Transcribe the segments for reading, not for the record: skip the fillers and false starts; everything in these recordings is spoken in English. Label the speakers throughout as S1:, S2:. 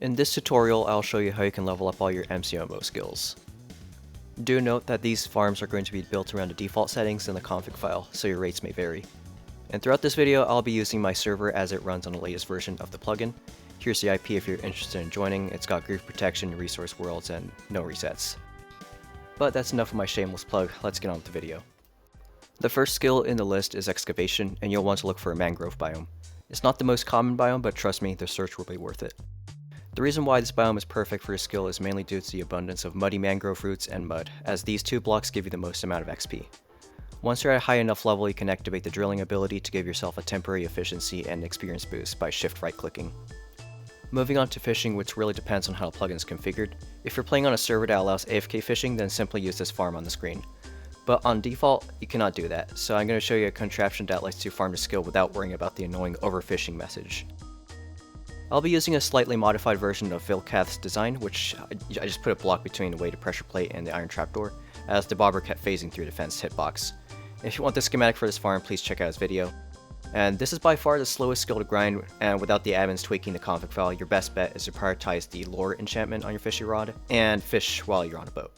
S1: In this tutorial, I'll show you how you can level up all your McMMO skills. Do note that these farms are going to be built around the default settings in the config file, so your rates may vary. And throughout this video, I'll be using my server as it runs on the latest version of the plugin. Here's the IP if you're interested in joining. It's got grief protection, resource worlds, and no resets. But that's enough of my shameless plug, let's get on with the video. The first skill in the list is Excavation, and you'll want to look for a mangrove biome. It's not the most common biome, but trust me, the search will be worth it. The reason why this biome is perfect for your skill is mainly due to the abundance of muddy mangrove roots and mud, as these two blocks give you the most amount of XP. Once you're at a high enough level, you can activate the drilling ability to give yourself a temporary efficiency and experience boost by shift right clicking. Moving on to fishing, which really depends on how the plugin is configured. If you're playing on a server that allows AFK fishing, then simply use this farm on the screen. But on default, you cannot do that, so I'm going to show you a contraption that lets you farm the skill without worrying about the annoying overfishing message. I'll be using a slightly modified version of Vilkath's design, which I just put a block between the weighted pressure plate and the iron trapdoor, as the bobber kept phasing through the fenced hitbox. If you want the schematic for this farm, please check out his video. And this is by far the slowest skill to grind, and without the admins tweaking the config file, your best bet is to prioritize the lure enchantment on your fishy rod, and fish while you're on a boat.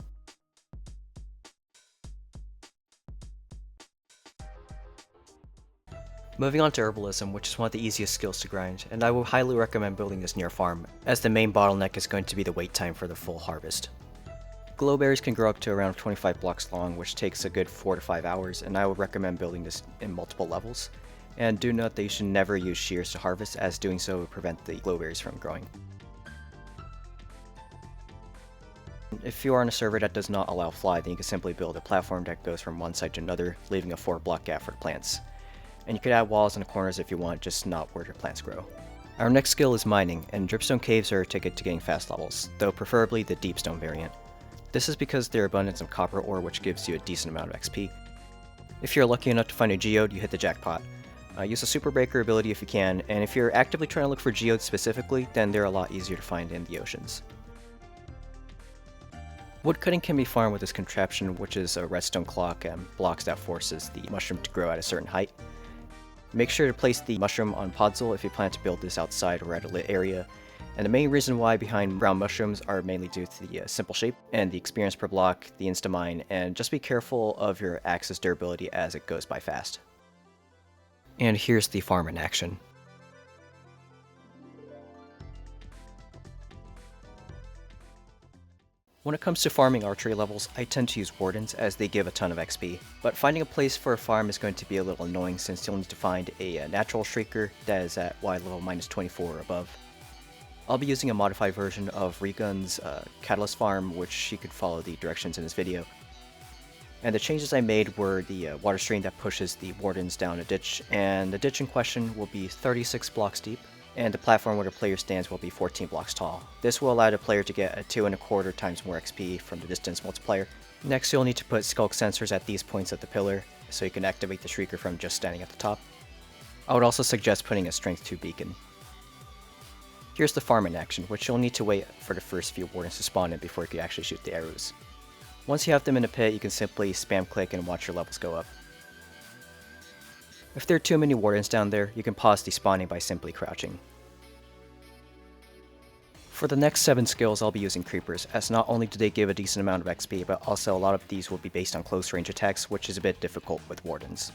S1: Moving on to Herbalism, which is one of the easiest skills to grind, and I will highly recommend building this near farm, as the main bottleneck is going to be the wait time for the full harvest. Glowberries can grow up to around 25 blocks long, which takes a good 4 to 5 hours, and I would recommend building this in multiple levels. And do note that you should never use shears to harvest, as doing so would prevent the glowberries from growing. If you are on a server that does not allow fly, then you can simply build a platform that goes from one side to another, leaving a 4-block gap for the plants. And you could add walls in the corners if you want, just not where your plants grow. Our next skill is mining, and dripstone caves are a ticket to getting fast levels, though preferably the deepstone variant. This is because of their abundance of copper ore, which gives you a decent amount of XP. If you're lucky enough to find a geode, you hit the jackpot. Use a super breaker ability if you can, and if you're actively trying to look for geodes specifically, then they're a lot easier to find in the oceans. Woodcutting can be farmed with this contraption, which is a redstone clock and blocks that forces the mushroom to grow at a certain height. Make sure to place the mushroom on podzol if you plan to build this outside or at a lit area, and the main reason why behind brown mushrooms are mainly due to the simple shape and the experience per block, the insta-mine, and just be careful of your axe's durability as it goes by fast. And here's the farm in action. When it comes to farming archery levels, I tend to use wardens as they give a ton of XP, but finding a place for a farm is going to be a little annoying since you'll need to find a natural shrieker that is at Y level -24 or above. I'll be using a modified version of Regund's catalyst farm, which you could follow the directions in this video. And the changes I made were the water stream that pushes the wardens down a ditch, and the ditch in question will be 36 blocks deep, and the platform where the player stands will be 14 blocks tall. This will allow the player to get a 2.25 times more XP from the distance multiplier. Next, you'll need to put skulk sensors at these points of the pillar, so you can activate the shrieker from just standing at the top. I would also suggest putting a strength 2 beacon. Here's the farm in action, which you'll need to wait for the first few wardens to spawn in before you can actually shoot the arrows. Once you have them in a pit, you can simply spam click and watch your levels go up. If there are too many wardens down there, you can pause despawning by simply crouching. For the next 7 skills, I'll be using creepers, as not only do they give a decent amount of XP, but also a lot of these will be based on close range attacks, which is a bit difficult with wardens.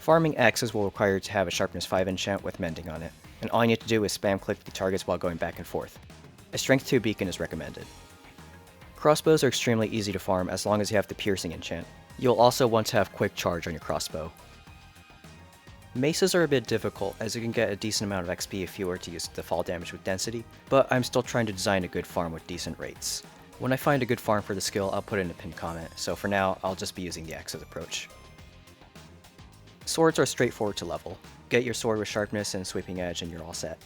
S1: Farming axes will require you to have a sharpness 5 enchant with mending on it, and all you need to do is spam click the targets while going back and forth. A strength 2 beacon is recommended. Crossbows are extremely easy to farm as long as you have the piercing enchant. You'll also want to have quick charge on your crossbow. Maces are a bit difficult as you can get a decent amount of XP if you were to use the fall damage with density, but I'm still trying to design a good farm with decent rates. When I find a good farm for the skill, I'll put it in a pinned comment, so for now, I'll just be using the axes approach. Swords are straightforward to level. Get your sword with sharpness and sweeping edge and you're all set.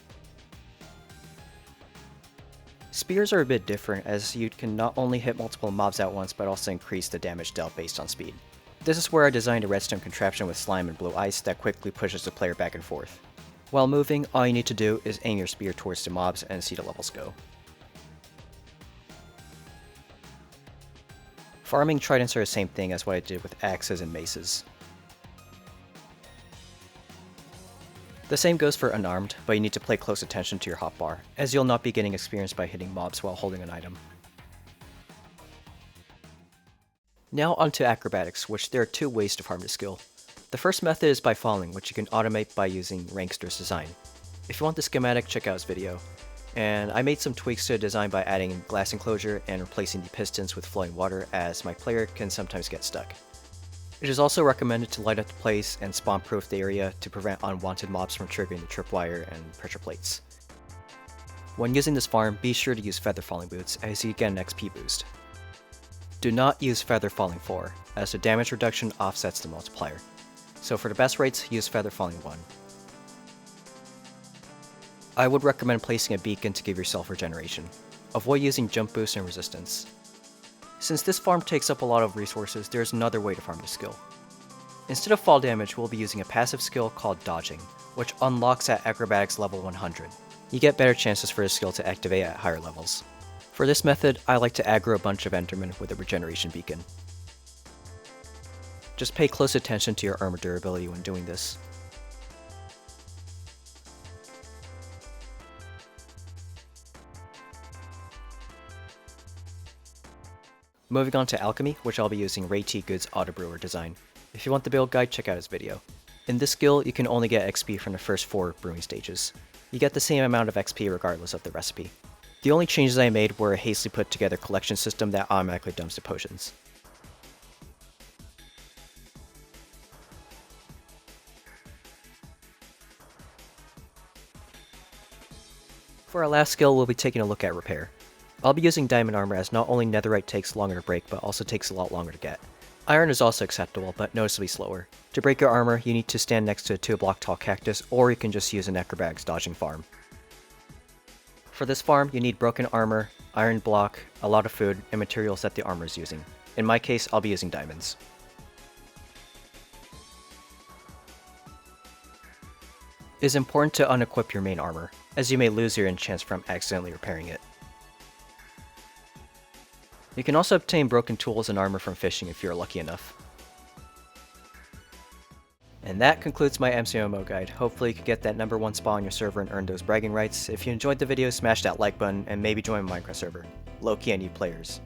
S1: Spears are a bit different as you can not only hit multiple mobs at once but also increase the damage dealt based on speed. This is where I designed a redstone contraption with slime and blue ice that quickly pushes the player back and forth. While moving, all you need to do is aim your spear towards the mobs and see the levels go. Farming tridents are the same thing as what I did with axes and maces. The same goes for Unarmed, but you need to pay close attention to your hotbar, as you'll not be getting experience by hitting mobs while holding an item. Now onto Acrobatics, which there are two ways to farm this skill. The first method is by falling, which you can automate by using Rankster's design. If you want the schematic, check out his video. And I made some tweaks to the design by adding glass enclosure and replacing the pistons with flowing water, as my player can sometimes get stuck. It is also recommended to light up the place and spawn-proof the area to prevent unwanted mobs from triggering the tripwire and pressure plates. When using this farm, be sure to use Feather Falling Boots, as you get an XP boost. Do not use Feather Falling 4, as the damage reduction offsets the multiplier. So for the best rates, use Feather Falling 1. I would recommend placing a beacon to give yourself regeneration. Avoid using jump boost and resistance. Since this farm takes up a lot of resources, there is another way to farm this skill. Instead of fall damage, we'll be using a passive skill called Dodging, which unlocks at Acrobatics level 100. You get better chances for this skill to activate at higher levels. For this method, I like to aggro a bunch of Endermen with a regeneration beacon. Just pay close attention to your armor durability when doing this. Moving on to Alchemy, which I'll be using ReytGood's Autobrewer design. If you want the build guide, check out his video. In this skill, you can only get XP from the first 4 brewing stages. You get the same amount of XP regardless of the recipe. The only changes I made were a hastily put together collection system that automatically dumps the potions. For our last skill, we'll be taking a look at Repair. I'll be using Diamond Armor, as not only Netherite takes longer to break, but also takes a lot longer to get. Iron is also acceptable, but noticeably slower. To break your armor, you need to stand next to a 2-block tall cactus, or you can just use an Acrobatics dodging farm. For this farm, you need broken armor, iron block, a lot of food, and materials that the armor is using. In my case, I'll be using diamonds. It is important to unequip your main armor, as you may lose your enchants from accidentally repairing it. You can also obtain broken tools and armor from fishing if you're lucky enough. And that concludes my MCMMO guide. Hopefully you can get that #1 spot on your server and earn those bragging rights. If you enjoyed the video, smash that like button and maybe join my Minecraft server. Low-key I need players.